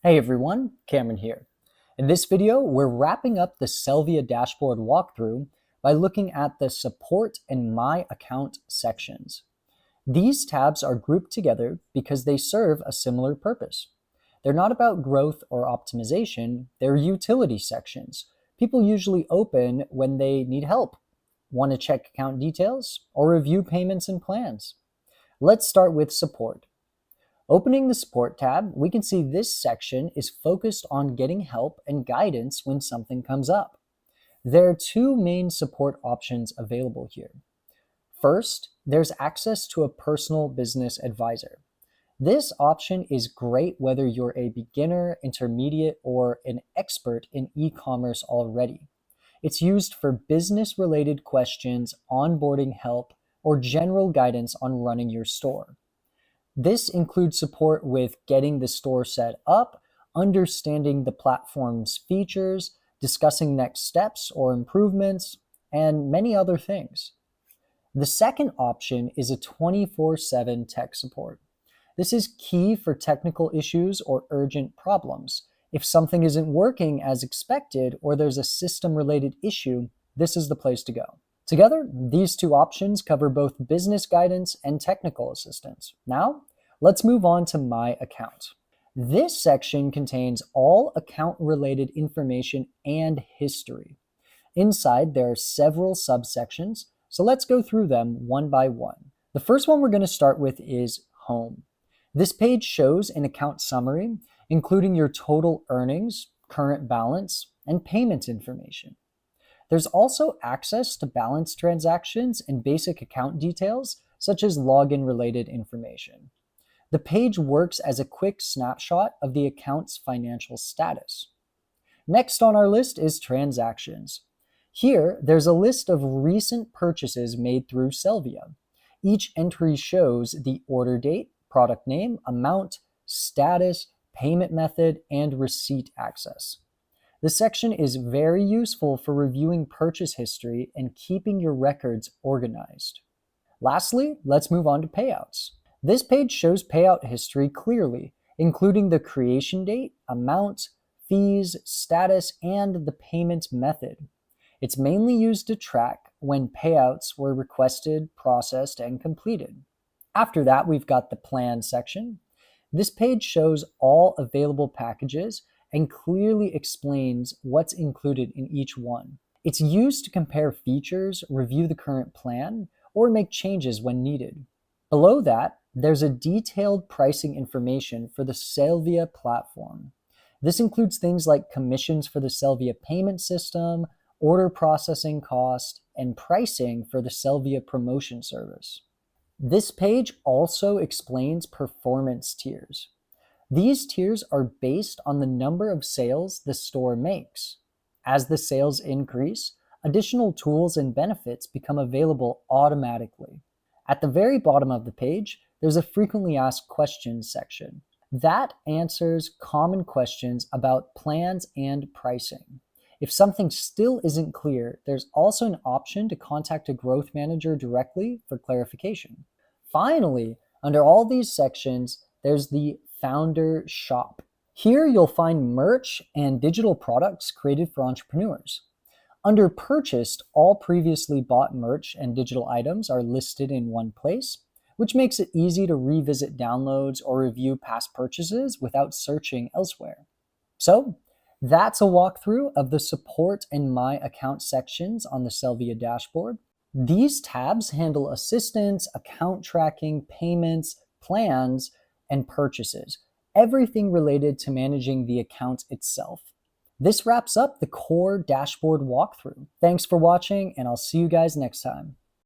Hey everyone, Cameron here. In this video, we're wrapping up the Sellvia dashboard walkthrough by looking at the Support and My Account sections. These tabs are grouped together because they serve a similar purpose. They're not about growth or optimization, they're utility sections. People usually open when they need help, want to check account details, or review payments and plans. Let's start with Support. Opening the Support tab, we can see this section is focused on getting help and guidance when something comes up. There are two main support options available here. First, there's access to a personal business advisor. This option is great whether you're a beginner, intermediate, or an expert in e-commerce already. It's used for business-related questions, onboarding help, or general guidance on running your store. This includes support with getting the store set up, understanding the platform's features, discussing next steps or improvements, and many other things. The second option is a 24/7 tech support. This is key for technical issues or urgent problems. If something isn't working as expected or there's a system-related issue, this is the place to go. Together, these two options cover both business guidance and technical assistance. Now, let's move on to My Account. This section contains all account-related information and history. Inside, there are several subsections, so let's go through them one by one. The first one we're going to start with is Home. This page shows an account summary, including your total earnings, current balance, and payment information. There's also access to balance transactions and basic account details, such as login-related information. The page works as a quick snapshot of the account's financial status. Next on our list is Transactions. Here, there's a list of recent purchases made through Sellvia. Each entry shows the order date, product name, amount, status, payment method, and receipt access. This section is very useful for reviewing purchase history and keeping your records organized. Lastly, let's move on to Payouts. This page shows payout history clearly, including the creation date, amount, fees, status, and the payment method. It's mainly used to track when payouts were requested, processed, and completed. After that, we've got the Plan section. This page shows all available packages and clearly explains what's included in each one. It's used to compare features, review the current plan, or make changes when needed. Below that, there's a detailed pricing information for the Sellvia platform. This includes things like commissions for the Sellvia payment system, order processing cost, and pricing for the Sellvia promotion service. This page also explains performance tiers. These tiers are based on the number of sales the store makes. As the sales increase, additional tools and benefits become available automatically. At the very bottom of the page, there's a frequently asked questions section. That answers common questions about plans and pricing. If something still isn't clear, there's also an option to contact a growth manager directly for clarification. Finally, under all these sections, there's the Founder Shop. Here you'll find merch and digital products created for entrepreneurs. Under Purchased, all previously bought merch and digital items are listed in one place, which makes it easy to revisit downloads or review past purchases without searching elsewhere. So, that's a walkthrough of the Support and My Account sections on the Sellvia dashboard. These tabs handle assistance, account tracking, payments, plans, and purchases, everything related to managing the account itself. This wraps up the core dashboard walkthrough. Thanks for watching, and I'll see you guys next time.